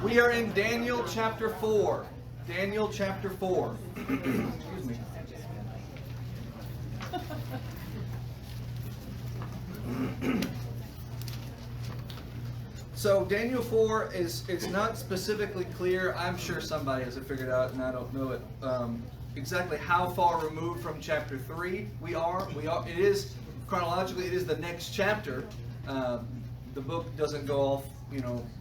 We are in Daniel chapter 4. Daniel chapter 4. Excuse me. So Daniel 4 it's not specifically clear. I'm sure somebody has it figured out, and I don't know it exactly how far removed from chapter 3 we are. It is chronologically. It is the next chapter. The book doesn't go off,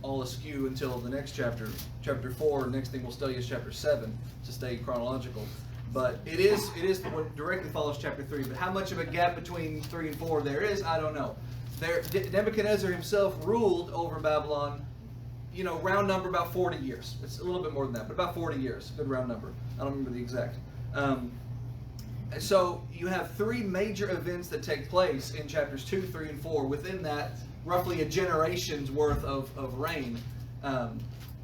all askew until the next chapter. Chapter 4. Next thing we'll study is chapter 7 to stay chronological. But it is what directly follows chapter 3. But how much of a gap between 3 and 4 there is, I don't know. Nebuchadnezzar himself ruled over Babylon, round number about 40 years. It's a little bit more than that, but about 40 years. Good round number. I don't remember the exact. So you have 3 major events that take place in chapters 2, 3, and 4. Within that, roughly a generation's worth of reign.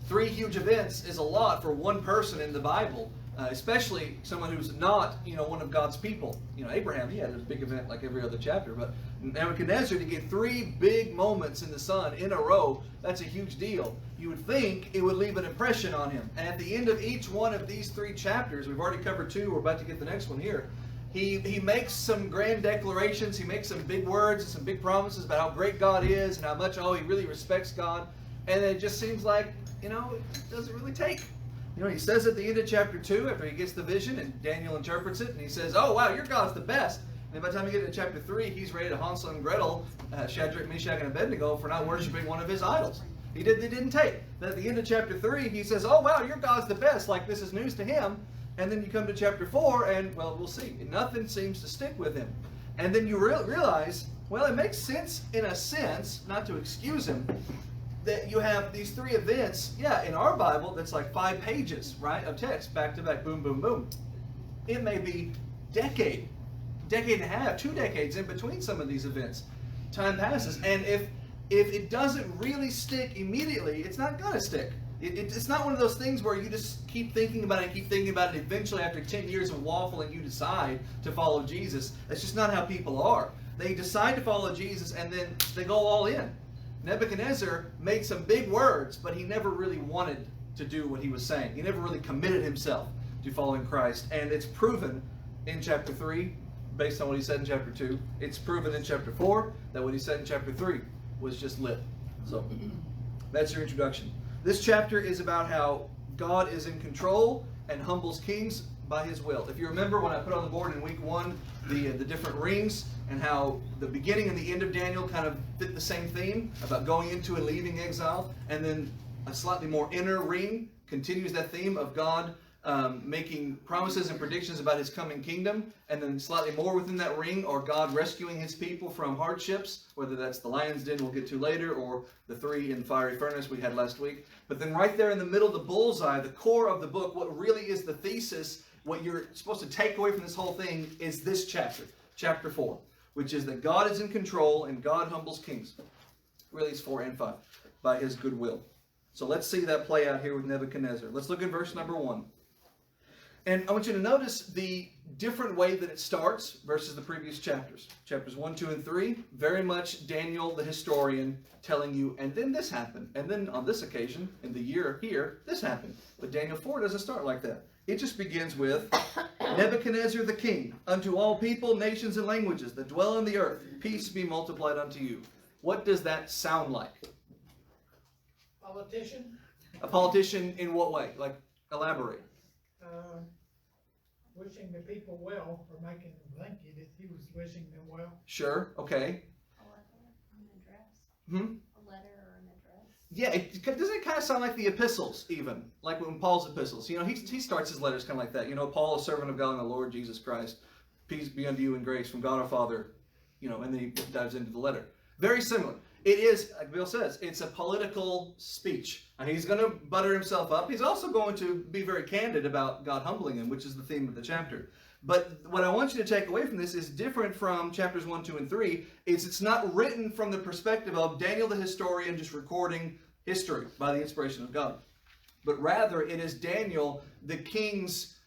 3 huge events is a lot for one person in the Bible. Especially someone who's not, one of God's people. Abraham, he had a big event like every other chapter, but Nebuchadnezzar, to get 3 big moments in the sun in a row, that's a huge deal. You would think it would leave an impression on him. And at the end of each one of these 3 chapters, we've already covered 2, we're about to get the next one here, he makes some grand declarations, he makes some big words and some big promises about how great God is and how much, he really respects God. And it just seems like, it doesn't really take. He says at the end of chapter 2, after he gets the vision, and Daniel interprets it, and he says, oh, wow, your God's the best. And by the time we get to chapter 3, he's ready to Hansel and Gretel, Shadrach, Meshach, and Abednego for not worshiping one of his idols. They didn't take. Then at the end of chapter 3, he says, oh, wow, your God's the best, like this is news to him. And then you come to chapter 4, and, well, we'll see. Nothing seems to stick with him. And then you realize, well, it makes sense in a sense, not to excuse him, that you have these 3 events, in our Bible, that's like 5 pages, right, of text, back to back, boom, boom, boom. It may be decade and a half, 2 decades in between some of these events. Time passes, and if it doesn't really stick immediately, it's not going to stick. It's not one of those things where you just keep thinking about it, eventually after 10 years of waffling, you decide to follow Jesus. That's just not how people are. They decide to follow Jesus, and then they go all in. Nebuchadnezzar made some big words, but he never really wanted to do what he was saying. He never really committed himself to following Christ. And it's proven in chapter 3, based on what he said in chapter 2. It's proven in chapter 4 that what he said in chapter 3 was just lit. So that's your introduction. This chapter is about how God is in control and humbles kings by his will. If you remember when I put on the board in week 1 the different rings, and how the beginning and the end of Daniel kind of fit the same theme about going into and leaving exile, and then a slightly more inner ring continues that theme of God making promises and predictions about his coming kingdom, and then slightly more within that ring are God rescuing his people from hardships, whether that's the lion's den we'll get to later, or the 3 in the fiery furnace we had last week. But then right there in the middle, the bullseye, the core of the book, what really is the thesis, what you're supposed to take away from this whole thing is this chapter, chapter 4. Which is that God is in control and God humbles kings. Really, it's 4 and 5 by his good will. So let's see that play out here with Nebuchadnezzar. Let's look at verse number 1. And I want you to notice the different way that it starts versus the previous chapters. Chapters 1, 2, and 3, very much Daniel the historian telling you, and then this happened. And then on this occasion, in the year here, this happened. But Daniel 4 doesn't start like that. It just begins with Nebuchadnezzar the king, unto all people, nations, and languages that dwell on the earth, peace be multiplied unto you. What does that sound like? Politician? A politician in what way? Like, elaborate. Wishing the people well, or making them think that he was wishing them well. Sure, okay. A letter, an address. Hmm? A letter or an address. Yeah, doesn't it kind of sound like the epistles, even? Like when Paul's epistles. He starts his letters kind of like that. Paul, a servant of God and the Lord Jesus Christ. Peace be unto you and grace from God our Father. And then he dives into the letter. Very similar. It is, like Bill says, it's a political speech. And he's going to butter himself up. He's also going to be very candid about God humbling him, which is the theme of the chapter. But what I want you to take away from this is different from chapters 1, 2, and 3. It's not written from the perspective of Daniel the historian just recording history by the inspiration of God. But rather, it is Daniel, the king's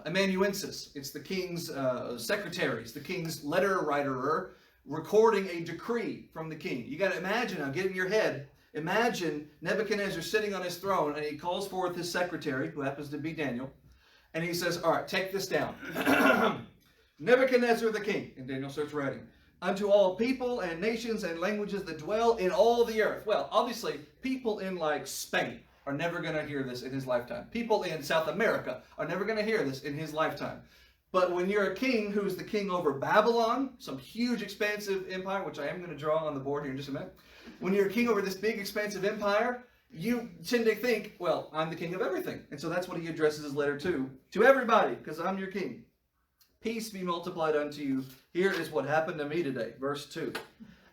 amanuensis. It's the king's secretaries, the king's letter writerer, recording a decree from the king. You got to imagine now, get in your head, Imagine Nebuchadnezzar sitting on his throne, and he calls forth his secretary, who happens to be Daniel, and he says, all right, take this down. Nebuchadnezzar the king, and Daniel starts writing, unto all people and nations and languages that dwell in all the earth. Well, obviously, people in like Spain are never going to hear this in his lifetime. People in South America are never going to hear this in his lifetime. But when you're a king who's the king over Babylon, some huge expansive empire, which I am going to draw on the board here in just a minute. When you're a king over this big expansive empire, you tend to think, well, I'm the king of everything. And so that's what he addresses his letter to everybody, because I'm your king. Peace be multiplied unto you. Here is what happened to me today. Verse 2.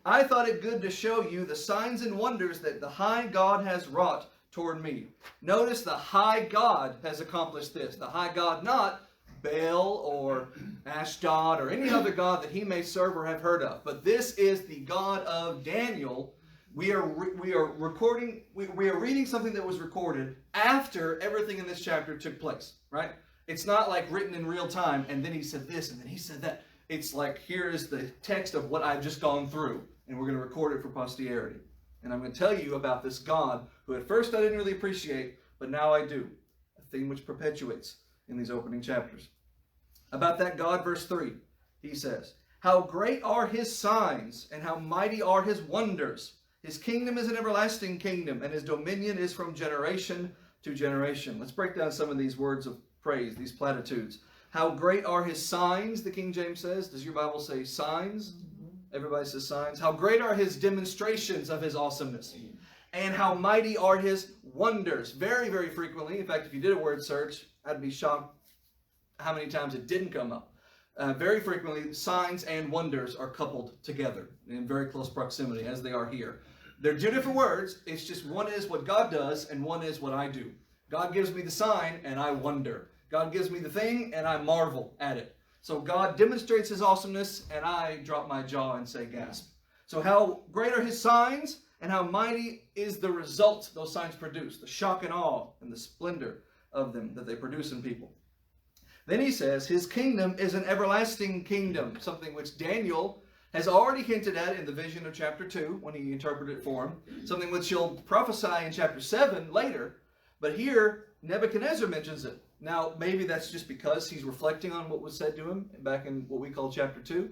I thought it good to show you the signs and wonders that the high God has wrought toward me. Notice the high God has accomplished this. The high God, not Baal or Ashdod or any other god that he may serve or have heard of. But this is the God of Daniel. We are reading something that was recorded after everything in this chapter took place, right? It's not like written in real time and then he said this and then he said that. It's like, here is the text of what I've just gone through, and we're going to record it for posterity. And I'm going to tell you about this God who at first I didn't really appreciate, but now I do. A theme which perpetuates in these opening chapters. About that God, verse 3, he says, how great are his signs, and how mighty are his wonders. His kingdom is an everlasting kingdom, and his dominion is from generation to generation. Let's break down some of these words of praise, these platitudes. How great are his signs, the King James says. Does your Bible say signs? Everybody says signs. How great are his demonstrations of his awesomeness. And how mighty are his wonders. Very, very frequently. In fact, if you did a word search, I'd be shocked how many times it didn't come up. Very frequently, signs and wonders are coupled together in very close proximity, as they are here. They're two different words. It's just one is what God does, and one is what I do. God gives me the sign, and I wonder. God gives me the thing, and I marvel at it. So God demonstrates his awesomeness, and I drop my jaw and say gasp. So how great are his signs, and how mighty is the result those signs produce, the shock and awe and the splendor of them that they produce in people. Then he says, his kingdom is an everlasting kingdom, something which Daniel has already hinted at in the vision of chapter 2 when he interpreted it for him, something which he'll prophesy in chapter 7 later, but here Nebuchadnezzar mentions it. Now, maybe that's just because he's reflecting on what was said to him back in what we call chapter 2,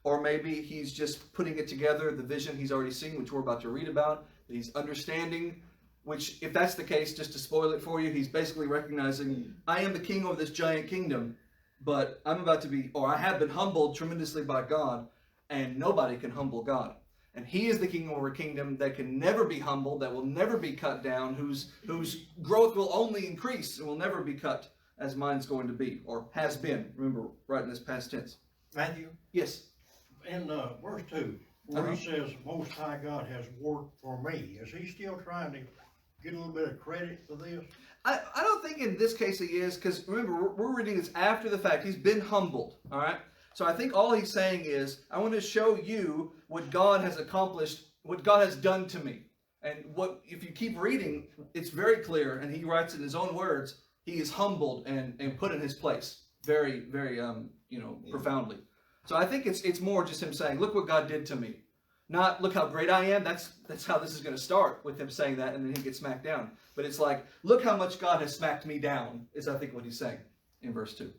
or maybe he's just putting it together, the vision he's already seen, which we're about to read about, that he's understanding. Which, if that's the case, just to spoil it for you, he's basically recognizing, I am the king of this giant kingdom, but I'm about to be, or I have been humbled tremendously by God, and nobody can humble God. And he is the king over a kingdom that can never be humbled, that will never be cut down, whose growth will only increase and will never be cut, as mine's going to be, or has been. Remember, right in this past tense. Matthew, Yes. in verse 2, where he says, Most High God has worked for me, is he still trying to get a little bit of credit for this? I don't think in this case he is, because remember, we're reading this after the fact. He's been humbled, all right? So I think all he's saying is, I want to show you what God has accomplished, what God has done to me. And what, if you keep reading, it's very clear, and he writes in his own words, he is humbled and put in his place very, very, profoundly. So I think it's more just him saying, look what God did to me. Not, look how great I am. That's how this is going to start, with him saying that, and then he gets smacked down. But it's like, look how much God has smacked me down, is I think what he's saying in verse 2.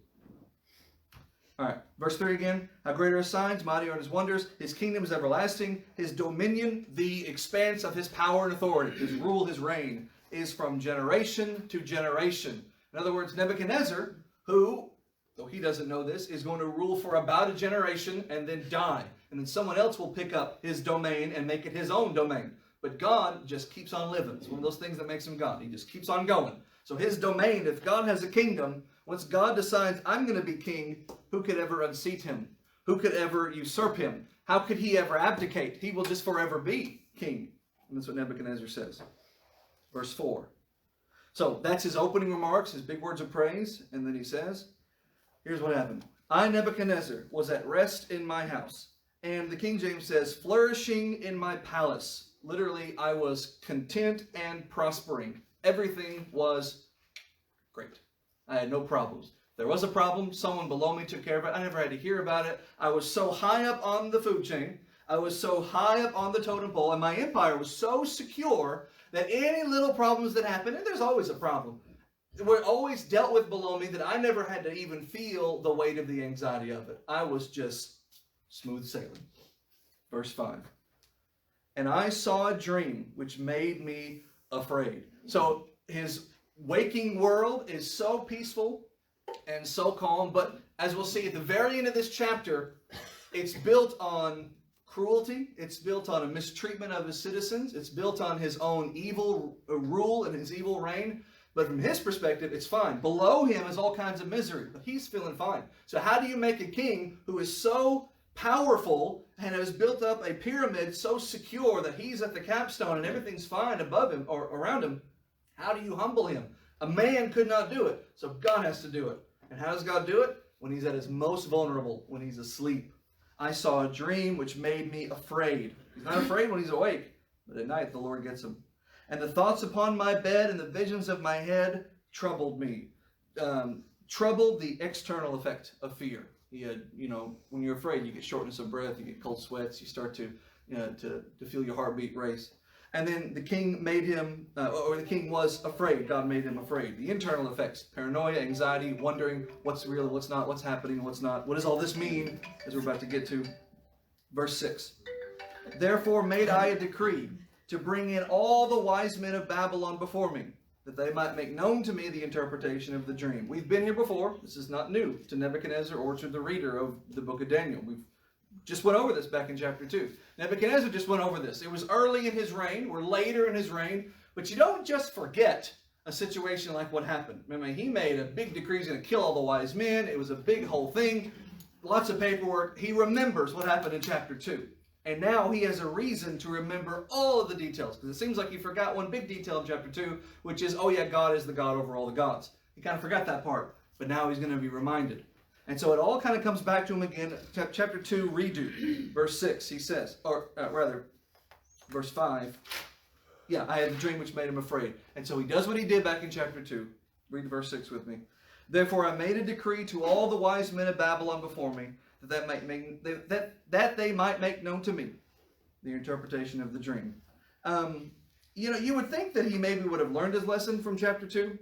All right, verse 3 again. How great are his signs, mighty are his wonders. His kingdom is everlasting. His dominion, the expanse of his power and authority, his rule, his reign, is from generation to generation. In other words, Nebuchadnezzar, who, though he doesn't know this, is going to rule for about a generation and then die. And then someone else will pick up his domain and make it his own domain. But God just keeps on living. It's one of those things that makes him God. He just keeps on going. So his domain, if God has a kingdom, once God decides, I'm going to be king, who could ever unseat him? Who could ever usurp him? How could he ever abdicate? He will just forever be king. And that's what Nebuchadnezzar says. Verse 4. So that's his opening remarks, his big words of praise. And then he says, here's what happened. I, Nebuchadnezzar, was at rest in my house. And the King James says, flourishing in my palace. Literally, I was content and prospering. Everything was great. I had no problems. There was a problem. Someone below me took care of it. I never had to hear about it. I was so high up on the food chain. I was so high up on the totem pole, and my empire was so secure that any little problems that happened, and there's always a problem, were always dealt with below me, that I never had to even feel the weight of the anxiety of it. I was just smooth sailing. Verse 5. And I saw a dream which made me afraid. So his waking world is so peaceful and so calm, but as we'll see at the very end of this chapter, it's built on cruelty, it's built on a mistreatment of his citizens, it's built on his own evil rule and his evil reign. But from his perspective, it's fine. Below him is all kinds of misery, but he's feeling fine. So how do you make a king who is so powerful and has built up a pyramid so secure that he's at the capstone and everything's fine above him or around him? How do you humble him? A man could not do it, so God has to do it. And how does God do it? When he's at his most vulnerable, when he's asleep. I saw a dream which made me afraid. He's not afraid when he's awake, but at night the Lord gets him. And the thoughts upon my bed and the visions of my head troubled me. Troubled the external effect of fear. He had, when you're afraid, you get shortness of breath, you get cold sweats, you start to feel your heartbeat race. And then the king made him, or the king was afraid. God made him afraid. The internal effects: paranoia, anxiety, wondering what's real, what's not, what's happening, what's not. What does all this mean? As we're about to get to. Verse 6. Therefore made I a decree to bring in all the wise men of Babylon before me, that they might make known to me the interpretation of the dream. We've been here before. This is not new to Nebuchadnezzar or to the reader of the book of Daniel. We've just went over this back in chapter 2. Nebuchadnezzar just went over this. It was early in his reign. We're later in his reign. But you don't just forget a situation like what happened. Remember, he made a big decree. He's going to kill all the wise men. It was a big whole thing. Lots of paperwork. He remembers what happened in chapter 2. And now he has a reason to remember all of the details. Because it seems like he forgot one big detail in chapter 2, which is, oh yeah, God is the God over all the gods. He kind of forgot that part. But now he's going to be reminded. And so it all kind of comes back to him again. Chapter 2, redo. Verse 6, he says, verse 5. Yeah, I had a dream which made him afraid. And so he does what he did back in chapter 2. Read verse 6 with me. Therefore I made a decree to all the wise men of Babylon before me, that they might make known to me the interpretation of the dream. You would think that he maybe would have learned his lesson from chapter 2,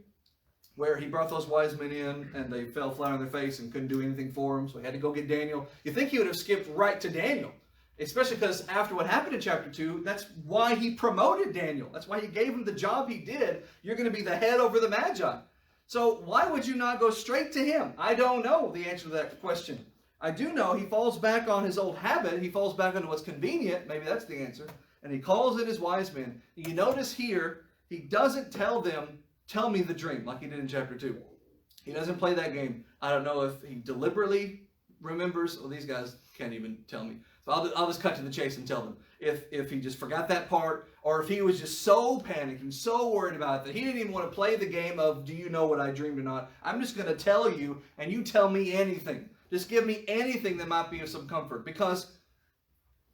where he brought those wise men in and they fell flat on their face and couldn't do anything for him, so he had to go get Daniel. You think he would have skipped right to Daniel, especially because after what happened in chapter 2, that's why he promoted Daniel. That's why he gave him the job he did. You're going to be the head over the Magi. So why would you not go straight to him? I don't know the answer to that question. I do know he falls back on his old habit. He falls back on what's convenient. Maybe that's the answer. And he calls in his wise men. You notice here, he doesn't tell them, tell me the dream, like he did in chapter 2. He doesn't play that game. I don't know if he deliberately remembers. Well, these guys can't even tell me. So I'll just cut to the chase and tell them. If he just forgot that part, or if he was just so panicked and so worried about it that he didn't even want to play the game of, do you know what I dreamed or not? I'm just going to tell you, and you tell me anything. Just give me anything that might be of some comfort. Because,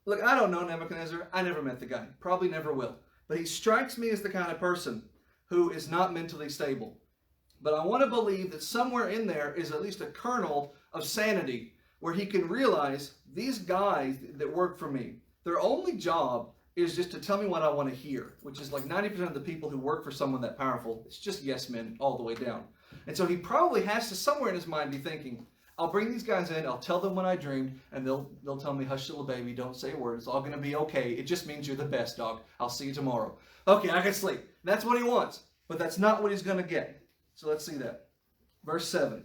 look, I don't know Nebuchadnezzar. I never met the guy. Probably never will. But he strikes me as the kind of person who is not mentally stable. But I want to believe that somewhere in there is at least a kernel of sanity where he can realize these guys that work for me, their only job is just to tell me what I want to hear, which is like 90% of the people who work for someone that powerful. It's just yes men all the way down. And so he probably has to somewhere in his mind be thinking, I'll bring these guys in, I'll tell them what I dreamed, and they'll tell me, hush little baby, don't say a word, it's all going to be okay. It just means you're the best, dog. I'll see you tomorrow. Okay, I can sleep. That's what he wants. But that's not what he's going to get. So let's see that. Verse 7.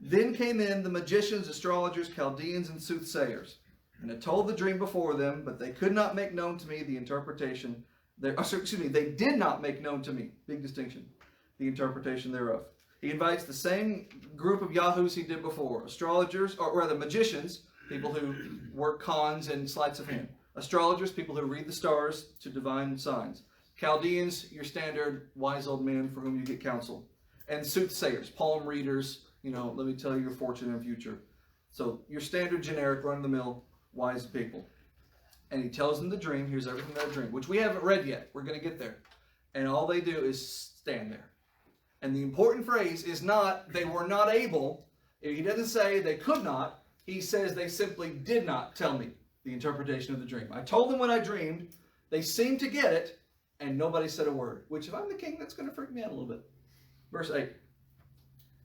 Then came in the magicians, astrologers, Chaldeans, and soothsayers, and I told the dream before them, but they could not make known to me the interpretation. They did not make known to me, big distinction, the interpretation thereof. He invites the same group of yahoos he did before, astrologers, or rather magicians, people who work cons and sleights of hand. Astrologers, people who read the stars to divine signs. Chaldeans, your standard wise old men for whom you get counsel. And soothsayers, palm readers, let me tell you your fortune and future. So your standard generic run-of-the-mill wise people. And he tells them the dream. Here's everything about the dream, which we haven't read yet. We're going to get there. And all they do is stand there. And the important phrase is not, they were not able. He doesn't say they could not. He says they simply did not tell me. the interpretation of the dream. I told them what I dreamed. They seemed to get it, and nobody said a word. Which, if I'm the king, that's going to freak me out a little bit. Verse 8.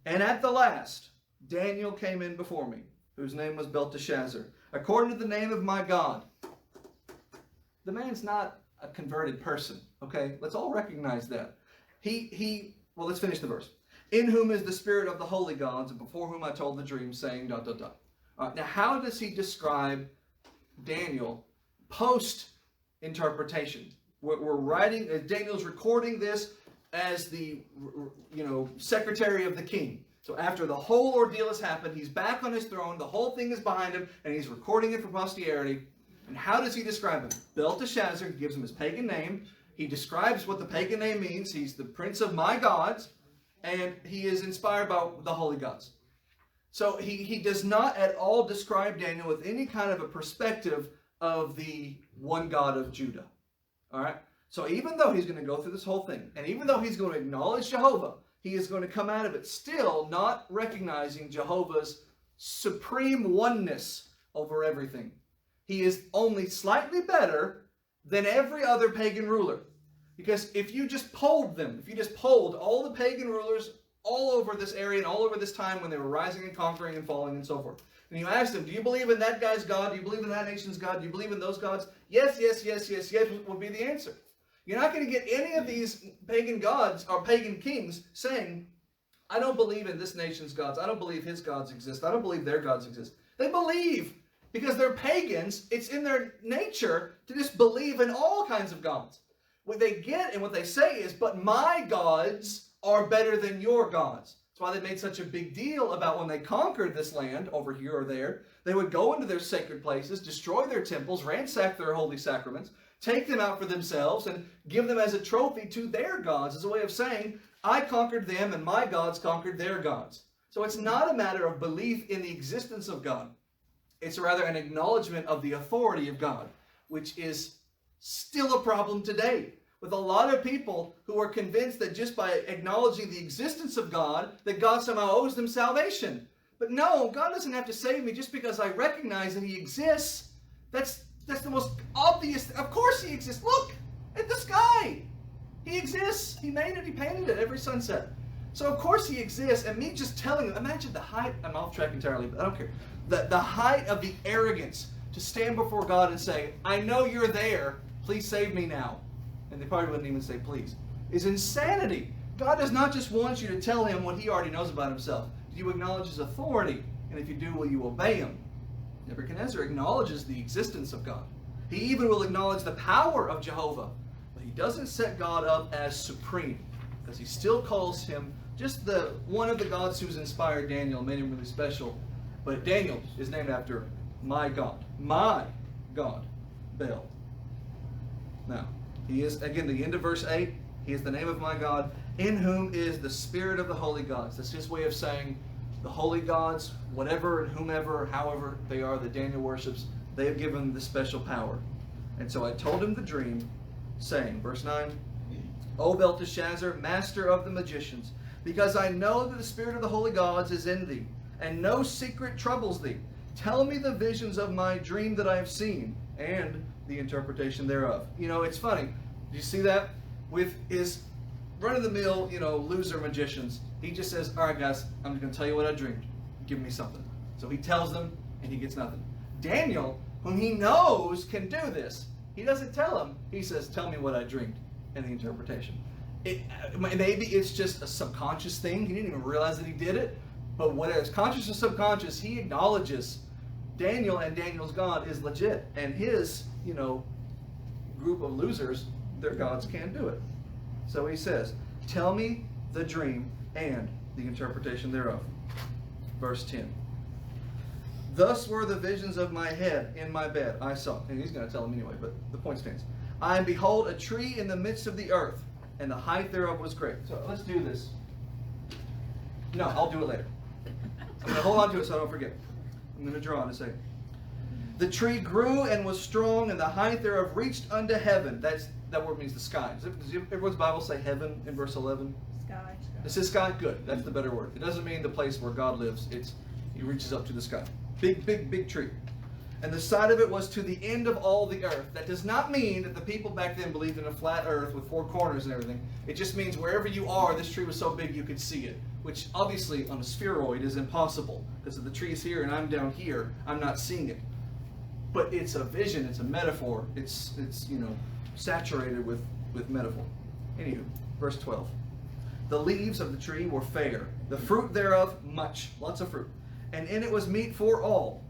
And at the last, Daniel came in before me, whose name was Belteshazzar, according to the name of my God. The man's not a converted person, okay? Let's all recognize that. Well, let's finish the verse. In whom is the spirit of the holy gods, and before whom I told the dream, saying, ... Now, how does he describe Daniel post-interpretation? We're writing, Daniel's recording this as the, secretary of the king. So after the whole ordeal has happened, he's back on his throne, the whole thing is behind him, and he's recording it for posterity. And how does he describe him? Belteshazzar, he gives him his pagan name. He describes what the pagan name means. He's the prince of my gods, and he is inspired by the holy gods. So he does not at all describe Daniel with any kind of a perspective of the one God of Judah. All right? So even though he's going to go through this whole thing, and even though he's going to acknowledge Jehovah, he is going to come out of it still not recognizing Jehovah's supreme oneness over everything. He is only slightly better than every other pagan ruler. Because if you just polled them, if you just polled all the pagan rulers all over this area and all over this time when they were rising and conquering and falling and so forth, and you asked them, do you believe in that guy's God? Do you believe in that nation's God? Do you believe in those gods? Yes, yes, yes, yes, yes would be the answer. You're not going to get any of these pagan gods or pagan kings saying, I don't believe in this nation's gods. I don't believe his gods exist. I don't believe their gods exist. They believe. Because they're pagans, it's in their nature to just believe in all kinds of gods. What they get and what they say is, but my gods are better than your gods. That's why they made such a big deal about when they conquered this land over here or there. They would go into their sacred places, destroy their temples, ransack their holy sacraments, take them out for themselves, and give them as a trophy to their gods as a way of saying, I conquered them and my gods conquered their gods. So it's not a matter of belief in the existence of God. It's rather an acknowledgement of the authority of God, which is still a problem today with a lot of people who are convinced that just by acknowledging the existence of God, that God somehow owes them salvation. But no, God doesn't have to save me just because I recognize that he exists. That's the most obvious. Of course he exists. Look at the sky. He exists. He made it. He painted it every sunset. So of course he exists, and me just telling him, imagine the height, I'm off track entirely, but I don't care. The height of the arrogance to stand before God and say, I know you're there, please save me now. And they probably wouldn't even say please. Is insanity. God does not just want you to tell him what he already knows about himself. Do you acknowledge his authority? And if you do, will you obey him? Nebuchadnezzar acknowledges the existence of God. He even will acknowledge the power of Jehovah. But he doesn't set God up as supreme, because he still calls him just the one of the gods who's inspired Daniel and made him really special. But Daniel is named after my God, Baal. Now, he is, again, the end of verse 8, he is the name of my God, in whom is the spirit of the holy gods. That's his way of saying the holy gods, whatever and whomever, however they are that Daniel worships, they have given him the special power. And so I told him the dream, saying, verse 9, O Belteshazzar, master of the magicians, because I know that the spirit of the holy gods is in thee, and no secret troubles thee. Tell me the visions of my dream that I have seen, and the interpretation thereof. You know, it's funny. Do you see that? With his run-of-the-mill, loser magicians, he just says, all right, guys, I'm just going to tell you what I dreamed. Give me something. So he tells them, and he gets nothing. Daniel, whom he knows can do this, he doesn't tell him. He says, tell me what I dreamed, and the interpretation. Maybe it's just a subconscious thing. He didn't even realize that he did it. But whether it's conscious or subconscious, he acknowledges Daniel and Daniel's God is legit. And his, group of losers, their gods can't do it. So he says, tell me the dream and the interpretation thereof. Verse 10. Thus were the visions of my head in my bed. I saw. And he's going to tell him anyway, but the point stands. I behold a tree in the midst of the earth, and the height thereof was great. So let's do this. No, I'll do it later. I'm going to hold on to it so I don't forget. I'm going to draw in a second. The tree grew and was strong, and the height thereof reached unto heaven. That word means the sky. Does everyone's Bible say heaven in verse 11? Sky. It says sky? Good. That's the better word. It doesn't mean the place where God lives. He reaches up to the sky. Big, big, big tree. And the side of it was to the end of all the earth. That does not mean that the people back then believed in a flat earth with four corners and everything. It just means wherever you are, this tree was so big you could see it. Which obviously on a spheroid is impossible. Because if the tree is here and I'm down here, I'm not seeing it. But it's a vision, it's a metaphor. It's saturated with metaphor. Anywho, verse 12. The leaves of the tree were fair, the fruit thereof much, lots of fruit. And in it was meat for all.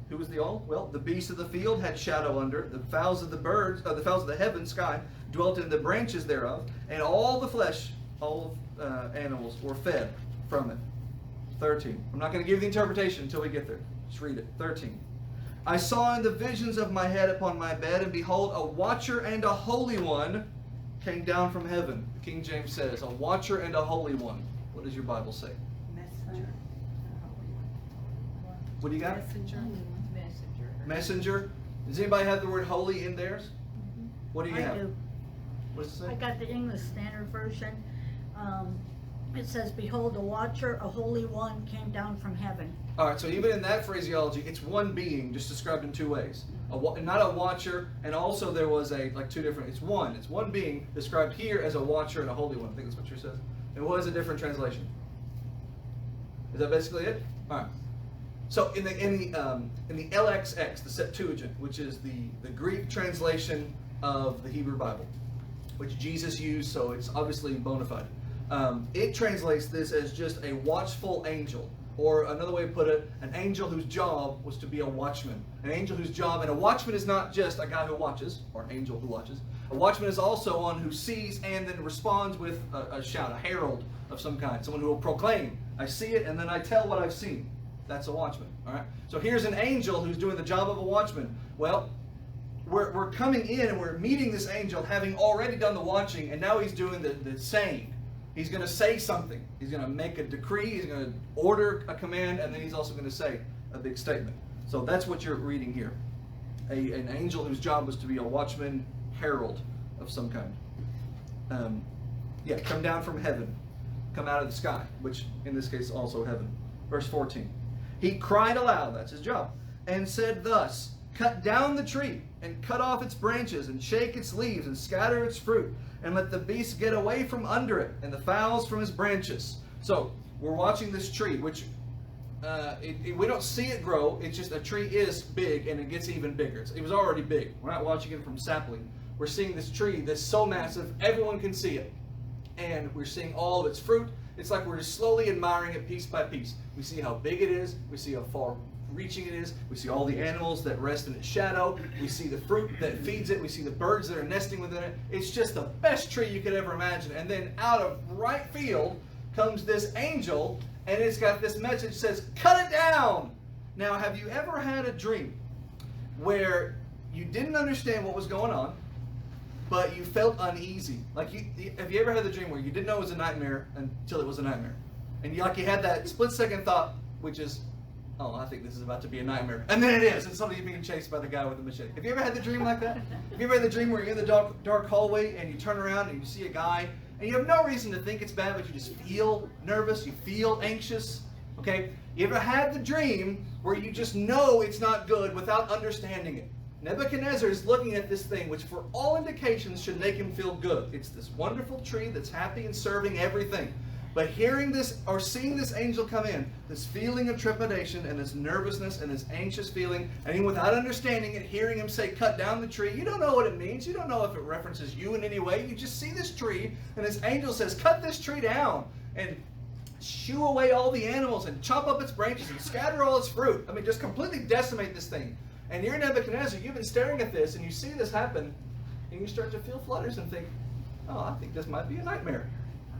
Who was the all? Well, the beasts of the field had shadow under, the fowls of the birds, the fowls of the heaven, sky, dwelt in the branches thereof, and all the flesh, all animals were fed from it. 13. I'm not going to give you the interpretation until we get there. Just read it. 13. I saw in the visions of my head upon my bed, and behold, a watcher and a holy one came down from heaven. The King James says, a watcher and a holy one. What does your Bible say? Messenger. What do you got? Messenger. Messenger. Does anybody have the word holy in theirs? What do you have? I do. What does it I say? got the English Standard Version. It says, behold, a watcher, a holy one came down from heaven. Alright, so even in that phraseology, it's one being, just described in two ways. Not a watcher, and also there was two different, it's one being described here as a watcher and a holy one. I think that's what yours says. And what is a different translation? Is that basically it? Alright. So in the LXX, the Septuagint, which is the Greek translation of the Hebrew Bible, which Jesus used, so it's obviously bona fide. It translates this as just a watchful angel, or another way to put it, an angel whose job was to be a watchman. An angel whose job, and a watchman is not just a guy who watches, or an angel who watches. A watchman is also one who sees and then responds with a shout, a herald of some kind, someone who will proclaim, I see it, and then I tell what I've seen. That's a watchman. All right. So here's an angel who's doing the job of a watchman. Well, we're coming in and we're meeting this angel having already done the watching, and now he's doing the saying. He's going to say something. He's going to make a decree. He's going to order a command, and then he's also going to say a big statement. So that's what you're reading here. An angel whose job was to be a watchman, herald of some kind. Come down from heaven. Come out of the sky, which in this case is also heaven. Verse 14. He cried aloud, that's his job, and said thus, cut down the tree, and cut off its branches, and shake its leaves, and scatter its fruit, and let the beasts get away from under it, and the fowls from its branches. So, we're watching this tree, which we don't see it grow, it's just a tree is big, and it gets even bigger. It was already big. We're not watching it from sapling. We're seeing this tree that's so massive, everyone can see it. And we're seeing all of its fruit. It's like we're just slowly admiring it piece by piece. We see how big it is. We see how far reaching it is. We see all the animals that rest in its shadow. We see the fruit that feeds it. We see the birds that are nesting within it. It's just the best tree you could ever imagine. And then out of right field comes this angel, and it's got this message that says, cut it down. Now, have you ever had a dream where you didn't understand what was going on, but you felt uneasy? Like, have you ever had the dream where you didn't know it was a nightmare until it was a nightmare? And you had that split-second thought, which is, oh, I think this is about to be a nightmare. And then it is, and suddenly you're being chased by the guy with the machete. Have you ever had the dream like that? Have you ever had the dream where you're in the dark hallway and you turn around and you see a guy, and you have no reason to think it's bad, but you just feel nervous, you feel anxious? Okay? You ever had the dream where you just know it's not good without understanding it? Nebuchadnezzar is looking at this thing, which for all indications should make him feel good. It's this wonderful tree that's happy and serving everything. But hearing this, or seeing this angel come in, this feeling of trepidation and this nervousness and this anxious feeling, and even without understanding it, hearing him say, cut down the tree, you don't know what it means. You don't know if it references you in any way. You just see this tree, and this angel says, cut this tree down, and shoo away all the animals, and chop up its branches, and scatter all its fruit. I mean, just completely decimate this thing. And you're Nebuchadnezzar, you've been staring at this, and you see this happen, and you start to feel flutters and think, oh, I think this might be a nightmare.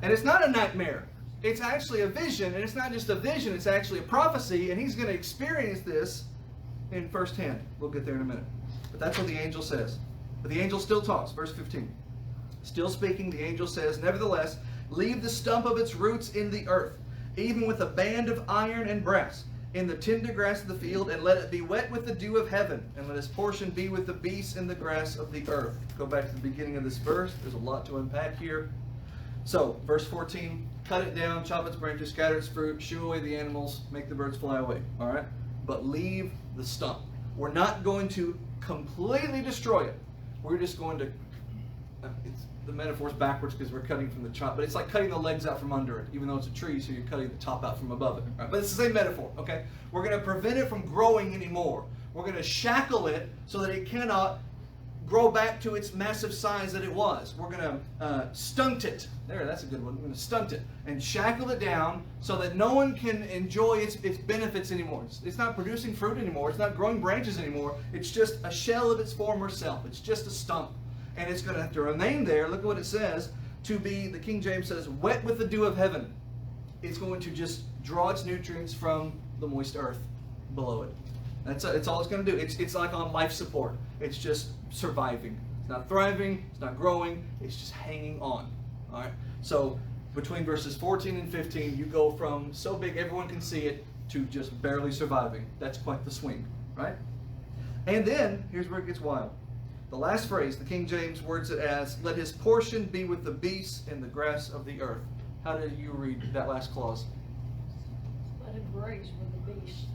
And it's not a nightmare. It's actually a vision, and it's not just a vision, it's actually a prophecy, and he's going to experience this in firsthand. We'll get there in a minute. But that's what the angel says. But the angel still talks. Verse 15. Still speaking, the angel says, nevertheless, leave the stump of its roots in the earth, even with a band of iron and brass, in the tender grass of the field, and let it be wet with the dew of heaven, and let his portion be with the beasts in the grass of the earth. Go back to the beginning of this verse. There's a lot to unpack here. So, verse 14, cut it down, chop its branches, scatter its fruit, shoo away the animals, make the birds fly away. All right? But leave the stump. We're not going to completely destroy it. We're just going to, the metaphor's backwards because we're cutting from the top, but it's like cutting the legs out from under it, even though it's a tree, so you're cutting the top out from above it. Right? But it's the same metaphor, okay? We're going to prevent it from growing anymore. We're going to shackle it so that it cannot grow back to its massive size that it was. We're going to stunt it. There, that's a good one. We're going to stunt it and shackle it down so that no one can enjoy its benefits anymore. It's not producing fruit anymore. It's not growing branches anymore. It's just a shell of its former self. It's just a stump. And it's going to have to remain there. Look at what it says. To be, the King James says, wet with the dew of heaven. It's going to just draw its nutrients from the moist earth below it. That's all it's going to do. It's like on life support. It's just surviving. It's not thriving. It's not growing. It's just hanging on. All right. So between verses 14 and 15, you go from so big everyone can see it to just barely surviving. That's quite the swing, right? And then here's where it gets wild. The last phrase, the King James words it as, "Let his portion be with the beasts and the grass of the earth." How do you read that last clause? Let him graze with the beasts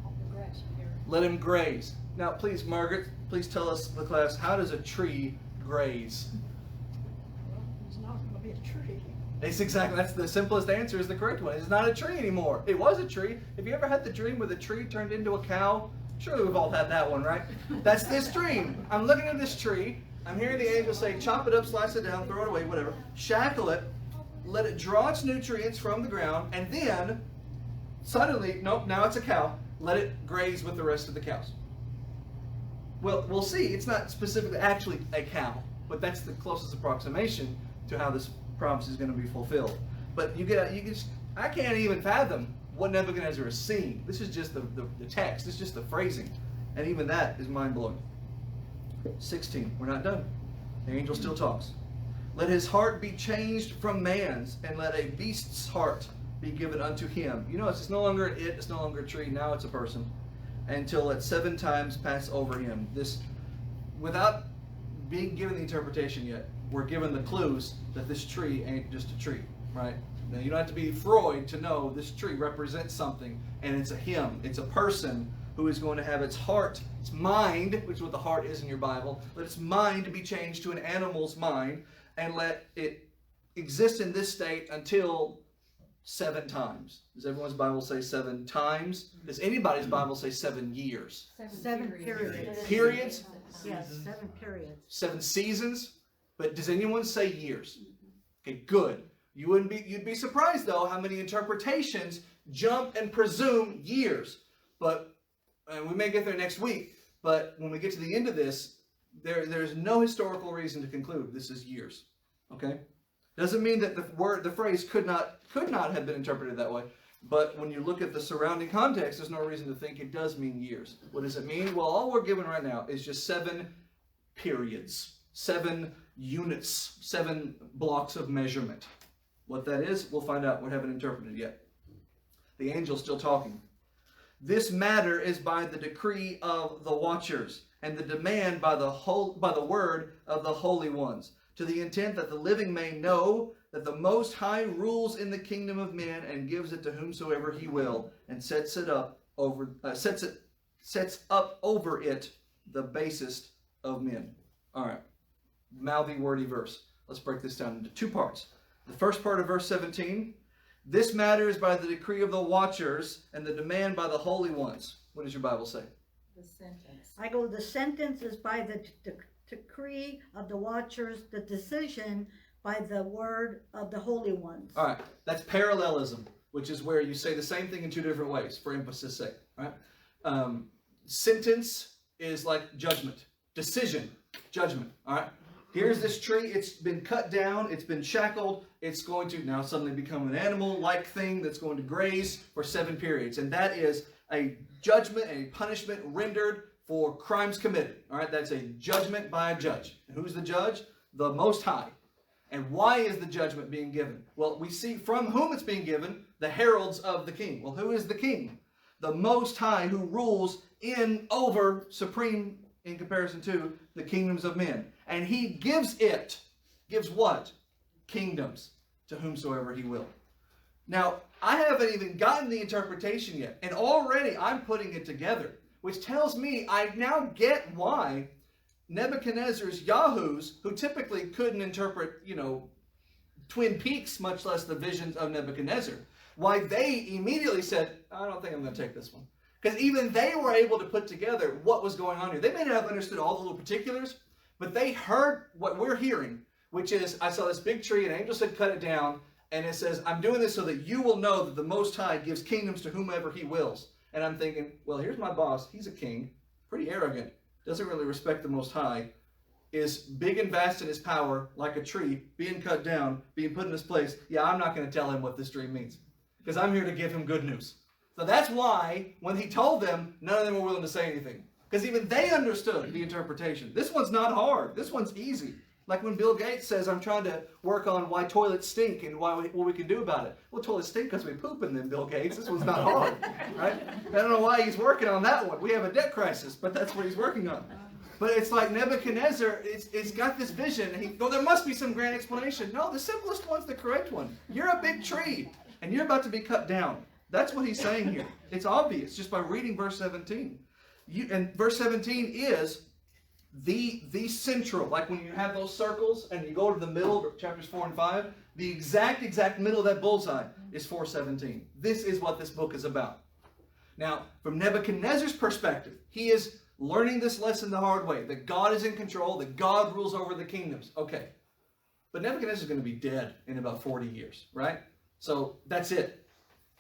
on the grass here. Let him graze. Now, please, Margaret, please tell us, the class, how does a tree graze? Well, he's not going to be a tree. That's the simplest answer is the correct one. It's not a tree anymore. It was a tree. Have you ever had the dream where the tree turned into a cow? Surely we've all had that one, right? That's this dream. I'm looking at this tree. I'm hearing the angel say, chop it up, slice it down, throw it away, whatever. Shackle it. Let it draw its nutrients from the ground. And then, suddenly, nope, now it's a cow. Let it graze with the rest of the cows. Well, we'll see. It's not specifically actually a cow. But that's the closest approximation to how this promise is going to be fulfilled. But I can't even fathom what Nebuchadnezzar is seeing. This is just the text. This is just the phrasing. And even that is mind-blowing. 16. We're not done. The angel still talks. Let his heart be changed from man's, and let a beast's heart be given unto him. You know, it's no longer an it, it's no longer a tree, now it's a person. Until it 7 times pass over him. This, without being given the interpretation yet, we're given the clues that this tree ain't just a tree, right? Now, you don't have to be Freud to know this tree represents something, and it's a him. It's a person who is going to have its heart, its mind, which is what the heart is in your Bible, let its mind be changed to an animal's mind, and let it exist in this state until 7 times. Does everyone's Bible say 7 times? Does anybody's Bible say 7 years? 7 periods. Periods? Yes, 7 periods. 7 seasons? But does anyone say years? Okay, good. You'd be surprised though how many interpretations jump and presume years. But we may get there next week. But when we get to the end of this, there's no historical reason to conclude this is years. Okay? Doesn't mean that the phrase could not have been interpreted that way. But when you look at the surrounding context, there's no reason to think it does mean years. What does it mean? Well, all we're given right now is just 7 periods, 7 units, 7 blocks of measurement. What that is, we'll find out. We haven't interpreted yet. The angel's still talking. This matter is by the decree of the watchers, and the demand by the word of the holy ones, to the intent that the living may know that the Most High rules in the kingdom of men and gives it to whomsoever he will, and sets up over it the basest of men. All right, mouthy, wordy verse. Let's break this down into 2 parts. The first part of verse 17, this matter is by the decree of the watchers and the demand by the holy ones. What does your Bible say? The sentence. I go, the sentence is by the decree of the watchers, the decision by the word of the holy ones. All right, that's parallelism, which is where you say the same thing in 2 different ways, for emphasis sake. Right? Sentence is like judgment. Decision, judgment. All right? Here's this tree, it's been cut down, it's been shackled, it's going to now suddenly become an animal-like thing that's going to graze for 7 periods. And that is a judgment and a punishment rendered for crimes committed. All right, that's a judgment by a judge. And who's the judge? The Most High. And why is the judgment being given? Well, we see from whom it's being given, the heralds of the king. Well, who is the king? The Most High, who rules over supreme in comparison to the kingdoms of men. And he gives what? Kingdoms to whomsoever he will. Now, I haven't even gotten the interpretation yet. And already I'm putting it together. which tells me I now get why Nebuchadnezzar's yahoos, who typically couldn't interpret, Twin Peaks, much less the visions of Nebuchadnezzar, why they immediately said, I don't think I'm going to take this one. Because even they were able to put together what was going on here. They may not have understood all the little particulars, but they heard what we're hearing, which is, I saw this big tree, an angel said, cut it down, and it says, I'm doing this so that you will know that the Most High gives kingdoms to whomever he wills. And I'm thinking, well, here's my boss. He's a king, pretty arrogant, doesn't really respect the Most High, is big and vast in his power, like a tree, being cut down, being put in his place. Yeah, I'm not going to tell him what this dream means, because I'm here to give him good news. So that's why, when he told them, none of them were willing to say anything, because even they understood the interpretation. This one's not hard. This one's easy. Like when Bill Gates says, I'm trying to work on why toilets stink and what we can do about it. Well, toilets stink because we poop in them, Bill Gates. This one's not hard, right? I don't know why he's working on that one. We have a debt crisis, but that's what he's working on. But it's like Nebuchadnezzar, it's got this vision, and there must be some grand explanation. No, the simplest one's the correct one. You're a big tree, and you're about to be cut down. That's what he's saying here. It's obvious just by reading verse 17. And verse 17 is the central, like when you have those circles and you go to the middle of chapters 4 and 5, the exact middle of that bullseye is 4:17. This is what this book is about. Now, from Nebuchadnezzar's perspective, he is learning this lesson the hard way, that God is in control, that God rules over the kingdoms. Okay. But Nebuchadnezzar is going to be dead in about 40 years, right? So that's it.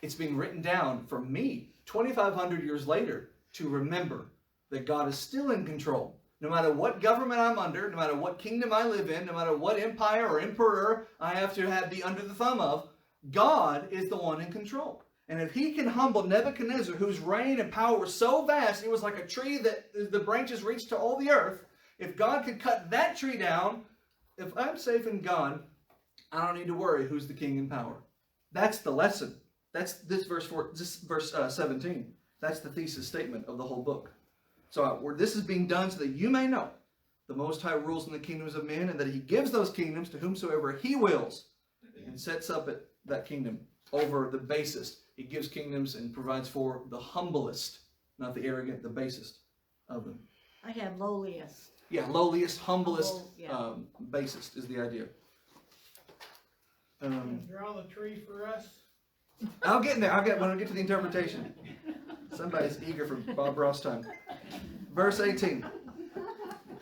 It's being written down for me 2,500 years later to remember that God is still in control. No matter what government I'm under, no matter what kingdom I live in, no matter what empire or emperor I have to be under the thumb of, God is the one in control. And if he can humble Nebuchadnezzar, whose reign and power was so vast, it was like a tree that the branches reached to all the earth. If God could cut that tree down, if I'm safe in God, I don't need to worry who's the king in power. That's the lesson. That's this verse 17. That's the thesis statement of the whole book. So this is being done so that you may know the Most High rules in the kingdoms of men, and that he gives those kingdoms to whomsoever he wills, and sets up that kingdom over the basest. He gives kingdoms and provides for the humblest, not the arrogant, the basest of them. I have lowliest. Yeah, lowliest, humblest, Humble, yeah. basest is the idea. Draw the tree for us. I'll get in there. When I get to the interpretation. Somebody's eager for Bob Ross time. Verse 18.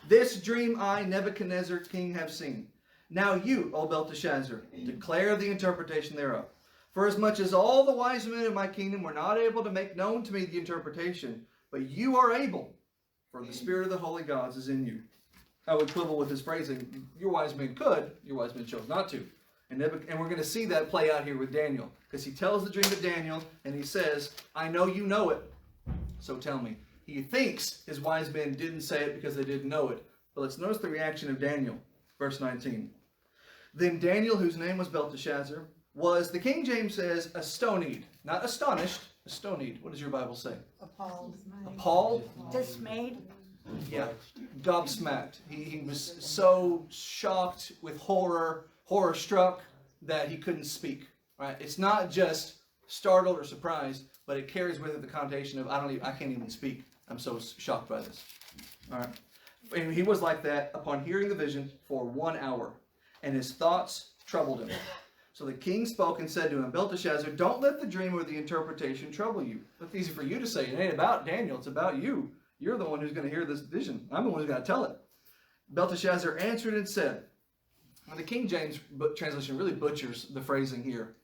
This dream I, Nebuchadnezzar, king, have seen. Now you, O Belteshazzar, declare the interpretation thereof. For as much as all the wise men of my kingdom were not able to make known to me the interpretation, but you are able, for the spirit of the holy gods is in you. I would quibble with this phrasing. Your wise men could, your wise men chose not to. And we're going to see that play out here with Daniel. Because he tells the dream to Daniel, and he says, I know you know it, so tell me. He thinks his wise men didn't say it because they didn't know it. But let's notice the reaction of Daniel. Verse 19. Then Daniel, whose name was Belteshazzar, was, the King James says, astonied. Not astonished, astonied. What does your Bible say? Appalled. Appalled? Dismayed. Yeah. Gobsmacked. He was so shocked with horror struck, that he couldn't speak. Right? It's not just startled or surprised, but it carries with it the connotation of I can't even speak. I'm so shocked by this. All right. And he was like that upon hearing the vision for 1 hour, and his thoughts troubled him. So the king spoke and said to him, Belteshazzar, don't let the dream or the interpretation trouble you. It's easy for you to say. It ain't about Daniel. It's about you. You're the one who's going to hear this vision. I'm the one who's going to tell it. Belteshazzar answered and said, the King James translation really butchers the phrasing here.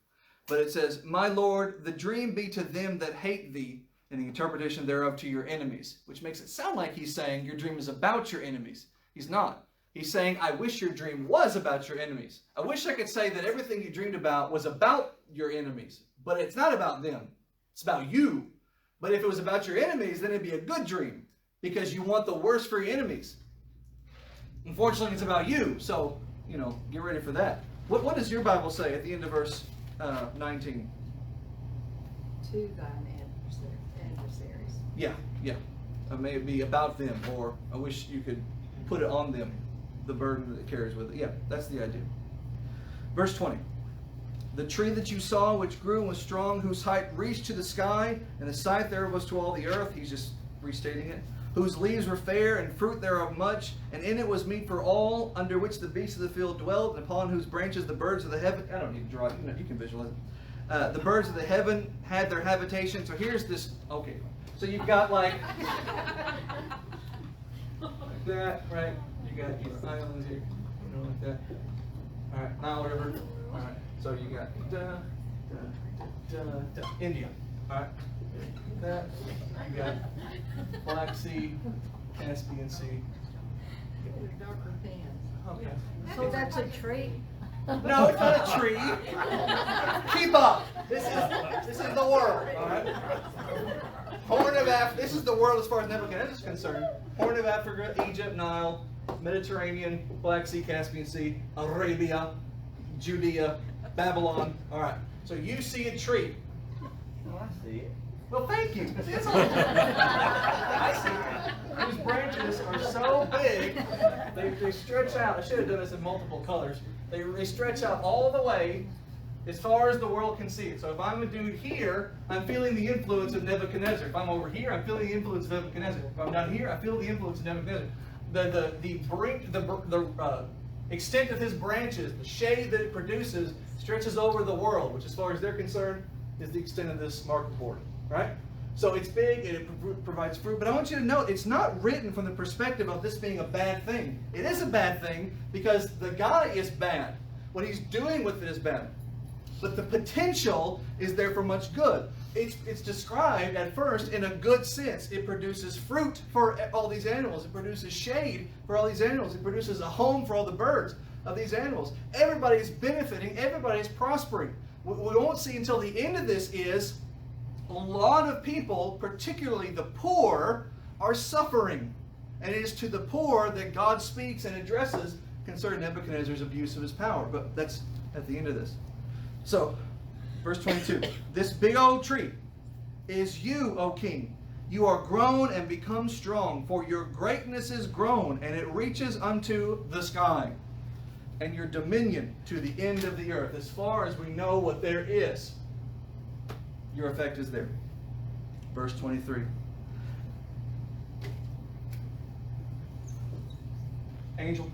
But it says, my Lord, the dream be to them that hate thee, and the interpretation thereof to your enemies. Which makes it sound like he's saying your dream is about your enemies. He's not. He's saying, I wish your dream was about your enemies. I wish I could say that everything you dreamed about was about your enemies. But it's not about them. It's about you. But if it was about your enemies, then it'd be a good dream. Because you want the worst for your enemies. Unfortunately, it's about you. So, get ready for that. What does your Bible say at the end of verse 19? To thine adversaries. Yeah. May it be about them, or I wish you could put it on them, the burden that it carries with it. Yeah, that's the idea. Verse 20. The tree that you saw, which grew and was strong, whose height reached to the sky, and the sight thereof was to all the earth. He's just restating it, whose leaves were fair, and fruit thereof much, and in it was meat for all, under which the beasts of the field dwelt, and upon whose branches the birds of the heaven, I don't need to draw it, you can visualize it. The birds of the heaven had their habitation. So here's this, okay, so you've got like that, right? You got your islands here, you know, like that. All right, Nile River. All right, so you got India. All right, that. You got Black Sea, Caspian Sea. With darker pants. Okay. So that's a tree? No, it's not a tree. Keep up. This is the world. All right. Horn of Africa. This is the world as far as Nebuchadnezzar is concerned. Horn of Africa, Egypt, Nile, Mediterranean, Black Sea, Caspian Sea, Arabia, Judea, Babylon. All right. So you see a tree. Oh, I see it. Well, thank you. See, that's all. I see. These branches are so big, they stretch out. I should have done this in multiple colors. They stretch out all the way as far as the world can see it. So if I'm a dude here, I'm feeling the influence of Nebuchadnezzar. If I'm over here, I'm feeling the influence of Nebuchadnezzar. If I'm down here, I feel the influence of Nebuchadnezzar. The extent of his branches, the shade that it produces, stretches over the world, which as far as they're concerned, is the extent of this marker board. Right? So it's big and it provides fruit. But I want you to note, it's not written from the perspective of this being a bad thing. It is a bad thing because the guy is bad. What he's doing with it is bad. But the potential is there for much good. It's described at first in a good sense. It produces fruit for all these animals. It produces shade for all these animals. It produces a home for all the birds of these animals. Everybody's benefiting. Everybody's prospering. What we won't see until the end of this is a lot of people, particularly the poor, are suffering. And it is to the poor that God speaks and addresses concerning Nebuchadnezzar's abuse of his power. But that's at the end of this. So, verse 22. This big old tree is you, O king. You are grown and become strong, for your greatness is grown, and it reaches unto the sky, and your dominion to the end of the earth. As far as we know what there is, your effect is there. Verse 23. Angel.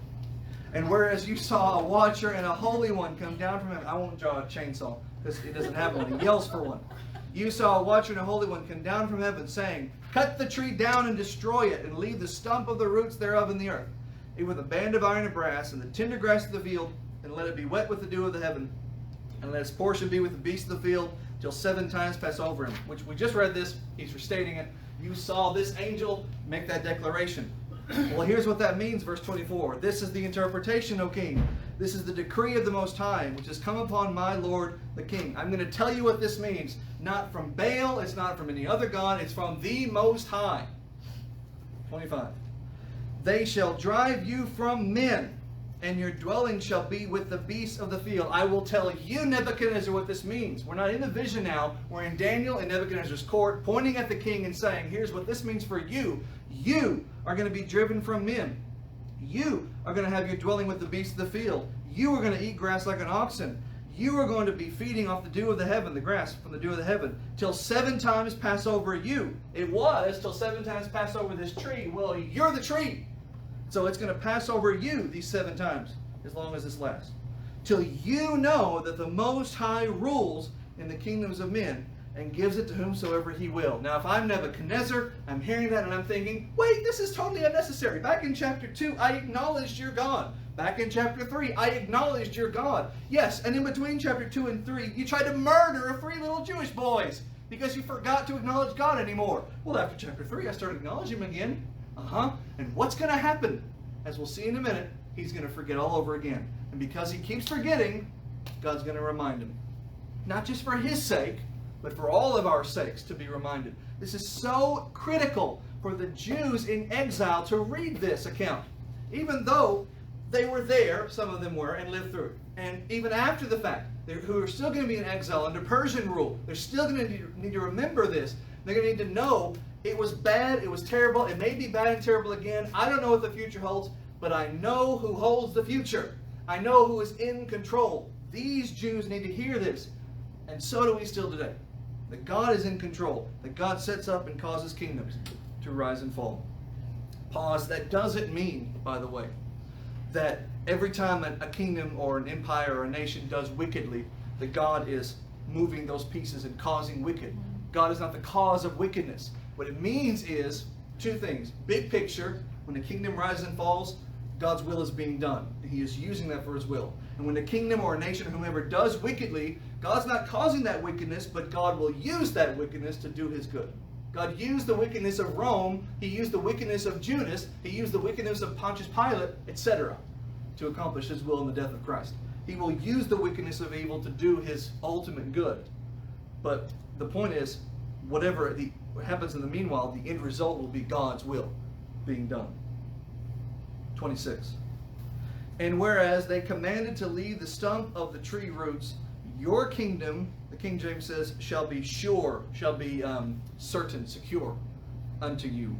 And whereas you saw a watcher and a holy one come down from heaven. I won't draw a chainsaw because it doesn't have one. He yells for one. You saw a watcher and a holy one come down from heaven, saying, cut the tree down and destroy it, and leave the stump of the roots thereof in the earth, with a band of iron and brass, and the tender grass of the field, and let it be wet with the dew of the heaven, and let its portion be with the beasts of the field, till 7 times pass over him. Which we just read this. He's restating it. You saw this angel make that declaration. Well, here's what that means, verse 24. This is the interpretation, O king. This is the decree of the Most High, which has come upon my Lord the king. I'm going to tell you what this means. Not from Baal, it's not from any other god, it's from the Most High. 25. They shall drive you from men, and your dwelling shall be with the beasts of the field. I will tell you, Nebuchadnezzar, what this means. We're not in the vision now. We're in Daniel and Nebuchadnezzar's court, pointing at the king and saying, here's what this means for you. You are going to be driven from men. You are going to have your dwelling with the beasts of the field. You are going to eat grass like an oxen. You are going to be feeding off the dew of the heaven, the grass from the dew of the heaven, till 7 times pass over you. It was till 7 times pass over this tree. Well, you're the tree. So it's going to pass over you these 7 times, as long as this lasts. Till you know that the Most High rules in the kingdoms of men, and gives it to whomsoever he will. Now, if I'm Nebuchadnezzar, I'm hearing that and I'm thinking, wait, this is totally unnecessary. Back in chapter 2, I acknowledged your God. Back in chapter 3, I acknowledged your God. Yes, and in between chapter 2 and 3, you tried to murder 3 little Jewish boys because you forgot to acknowledge God anymore. Well, after chapter 3, I started acknowledging him again. And what's going to happen? As we'll see in a minute, he's going to forget all over again. And because he keeps forgetting, God's going to remind him. Not just for his sake, but for all of our sakes to be reminded. This is so critical for the Jews in exile to read this account. Even though they were there, some of them were, and lived through it. And even after the fact, who are still going to be in exile under Persian rule, they're still going to need to remember this. They're going to need to know it was bad, it was terrible, it may be bad and terrible again. I don't know what the future holds, but I know who holds the future. I know who is in control. These Jews need to hear this. And so do we still today. That God is in control. That God sets up and causes kingdoms to to rise and fall. Pause. That doesn't mean, by the way, that every time a kingdom or an empire or a nation does wickedly, that God is moving those pieces and causing wicked. God is not the cause of wickedness. What it means is two things. Big picture, when the kingdom rises and falls, God's will is being done. He is using that for his will. And when a kingdom or a nation or whomever does wickedly, God's not causing that wickedness, but God will use that wickedness to do his good. God used the wickedness of Rome, he used the wickedness of Judas, he used the wickedness of Pontius Pilate, etc., to accomplish his will in the death of Christ. He will use the wickedness of evil to do his ultimate good. But the point is, whatever happens in the meanwhile, the end result will be God's will being done. 26. And whereas they commanded to leave the stump of the tree roots, your kingdom, the King James says, shall be sure, shall be certain, secure unto you.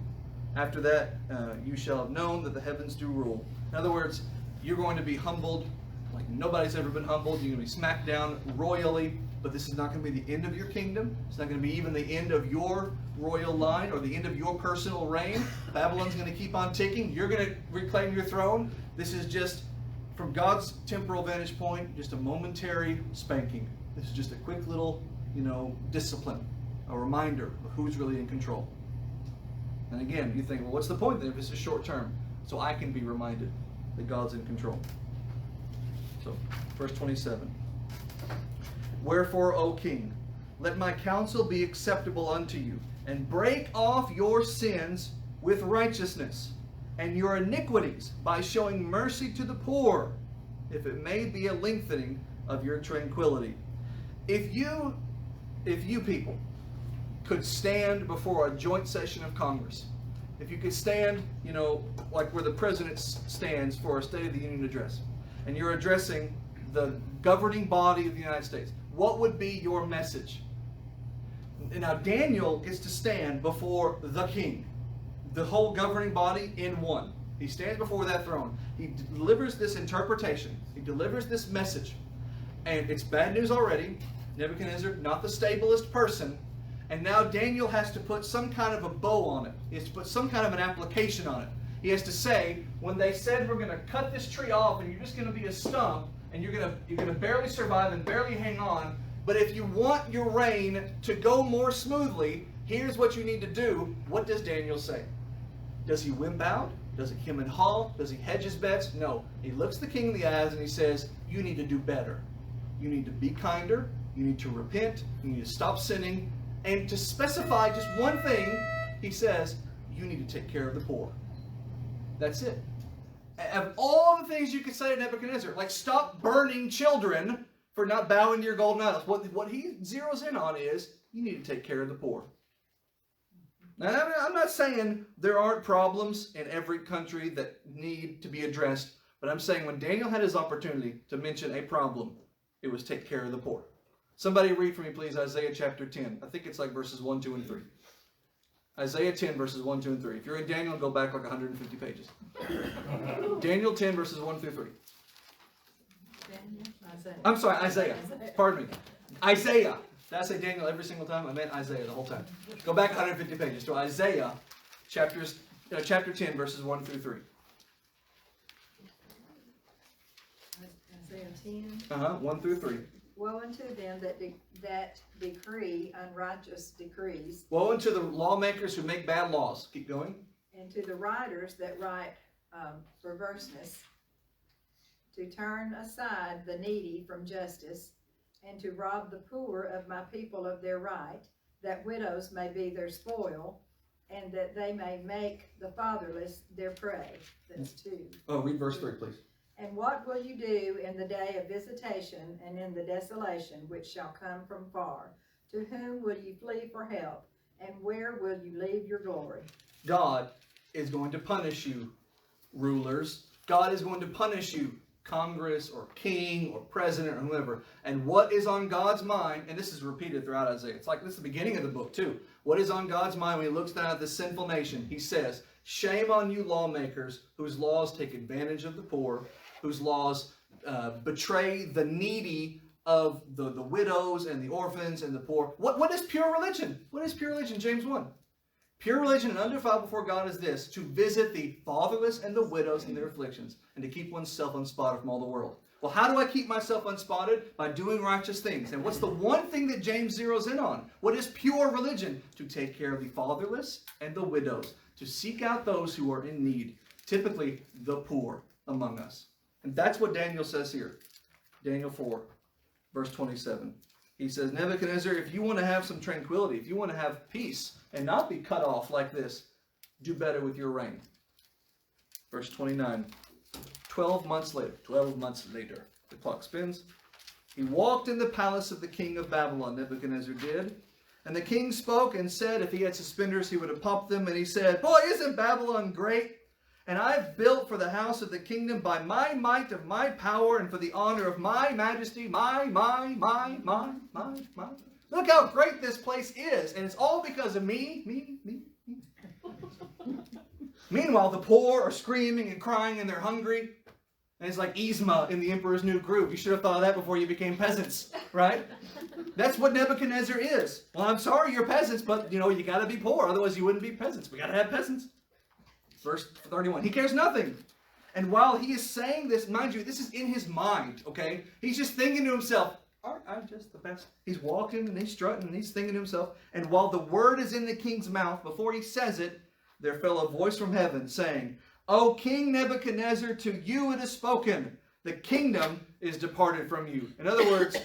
After that, you shall have known that the heavens do rule. In other words, you're going to be humbled like nobody's ever been humbled. You're going to be smacked down royally, but this is not going to be the end of your kingdom. It's not going to be even the end of your royal line or the end of your personal reign. Babylon's going to keep on ticking. You're going to reclaim your throne. This is just, from God's temporal vantage point, just a momentary spanking. This is just a quick little, discipline, a reminder of who's really in control. And again, you think, well, what's the point then if it's a short term? So I can be reminded that God's in control. So, verse 27. Wherefore, O king, let my counsel be acceptable unto you, and break off your sins with righteousness, and your iniquities by showing mercy to the poor, if it may be a lengthening of your tranquility. If you people could stand before a joint session of Congress, if you could stand, like where the president stands for a State of the Union address, and you're addressing the governing body of the United States, what would be your message? Now Daniel gets to stand before the king, the whole governing body in one. He stands before that throne. He delivers this interpretation. He delivers this message. And it's bad news already. Nebuchadnezzar, not the stablest person. And now Daniel has to put some kind of a bow on it. He has to put some kind of an application on it. He has to say, when they said we're going to cut this tree off and you're just going to be a stump and you're going to barely survive and barely hang on, but if you want your reign to go more smoothly, here's what you need to do. What does Daniel say? Does he wimp out? Does he hem and haw? Does he hedge his bets? No. He looks the king in the eyes and he says, you need to do better. You need to be kinder. You need to repent. You need to stop sinning. And to specify just one thing, he says, you need to take care of the poor. That's it. Of all the things you could say to Nebuchadnezzar, like stop burning children for not bowing to your golden idols, what he zeroes in on is, you need to take care of the poor. Now, I'm not saying there aren't problems in every country that need to be addressed, but I'm saying when Daniel had his opportunity to mention a problem, it was take care of the poor. Somebody read for me, please, Isaiah chapter 10. I think it's like verses 1, 2, and 3. Isaiah 10, verses 1, 2, and 3. If you're in Daniel, go back like 150 pages. Daniel 10, verses 1 through 3. I'm sorry, Isaiah. Pardon me. Isaiah. Did I say Daniel every single time? I meant Isaiah the whole time. Go back 150 pages to Isaiah chapter 10, verses 1 through 3. Isaiah 10. 1 through 3. Woe unto them that decree unrighteous decrees, Woe unto the lawmakers who make bad laws. Keep going. and to the writers that write perverseness, to turn aside the needy from justice, and to rob the poor of my people of their right, that widows may be their spoil, and that they may make the fatherless their prey. That's 2. Oh, read verse 3, please. And what will you do in the day of visitation and in the desolation which shall come from far? To whom will you flee for help? And where will you leave your glory? God is going to punish you, rulers. God is going to punish you, Congress or king or president or whoever. And what is on God's mind, and this is repeated throughout Isaiah. It's like this is the beginning of the book too. What is on God's mind when he looks down at this sinful nation? He says, shame on you lawmakers whose laws take advantage of the poor, whose laws betray the needy of the widows and the orphans and the poor. What is pure religion? What is pure religion? James 1. Pure religion and undefiled before God is this, to visit the fatherless and the widows in their afflictions, and to keep oneself unspotted from all the world. Well, how do I keep myself unspotted? By doing righteous things. And what's the one thing that James zeroes in on? What is pure religion? To take care of the fatherless and the widows, to seek out those who are in need, typically the poor among us. And that's what Daniel says here. Daniel 4, verse 27. He says, Nebuchadnezzar, if you want to have some tranquility, if you want to have peace and not be cut off like this, do better with your reign. Verse 29. 12 months later, the clock spins. He walked in the palace of the king of Babylon, Nebuchadnezzar did. And the king spoke and said, if he had suspenders, he would have popped them. And he said, boy, isn't Babylon great? And I've built for the house of the kingdom by my might of my power and for the honor of my majesty, my. Look how great this place is. And it's all because of me. Meanwhile, the poor are screaming and crying and they're hungry. And it's like Yzma in the Emperor's New Groove. You should have thought of that before you became peasants, right? That's what Nebuchadnezzar is. Well, I'm sorry you're peasants, but you got to be poor. Otherwise you wouldn't be peasants. We got to have peasants. Verse 31. He cares nothing. And while he is saying this, mind you, this is in his mind, okay? He's just thinking to himself, aren't I just the best? He's walking and he's strutting and he's thinking to himself. And while the word is in the king's mouth, before he says it, there fell a voice from heaven saying, O King Nebuchadnezzar, to you it is spoken. The kingdom is departed from you. In other words,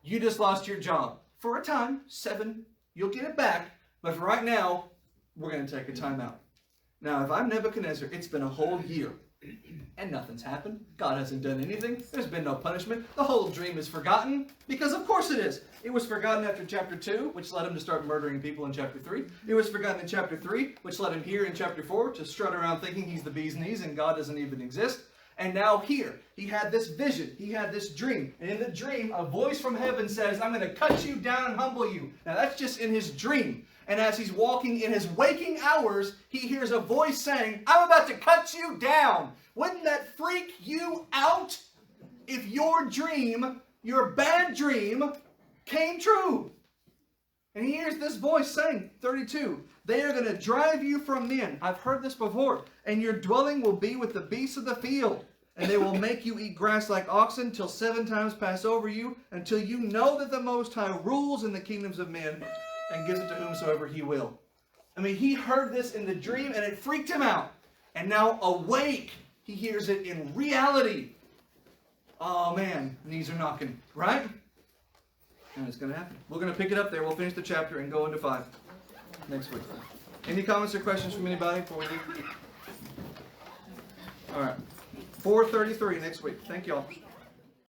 you just lost your job. For a time, 7, you'll get it back. But for right now, we're going to take a time out. Now, if I'm Nebuchadnezzar, it's been a whole year. And nothing's happened. God hasn't done anything. There's been no punishment. The whole dream is forgotten. Because of course it is. It was forgotten after chapter 2, which led him to start murdering people in chapter 3. It was forgotten in chapter 3, which led him here in chapter 4 to strut around thinking he's the bee's knees and God doesn't even exist. And now here, he had this vision. He had this dream. And in the dream, a voice from heaven says, I'm going to cut you down and humble you. Now that's just in his dream. And as he's walking in his waking hours, he hears a voice saying, I'm about to cut you down. Wouldn't that freak you out if your dream, your bad dream, came true? And he hears this voice saying, 32, they are going to drive you from men. I've heard this before. And your dwelling will be with the beasts of the field. And they will make you eat grass like oxen till 7 times pass over you, until you know that the Most High rules in the kingdoms of men and gives it to whomsoever he will. I mean, he heard this in the dream and it freaked him out. And now awake, he hears it in reality. Oh man, knees are knocking, right? And it's going to happen. We're going to pick it up there. We'll finish the chapter and go into 5 next week. Any comments or questions from anybody before we leave? All right. 4:33 next week. Thank y'all.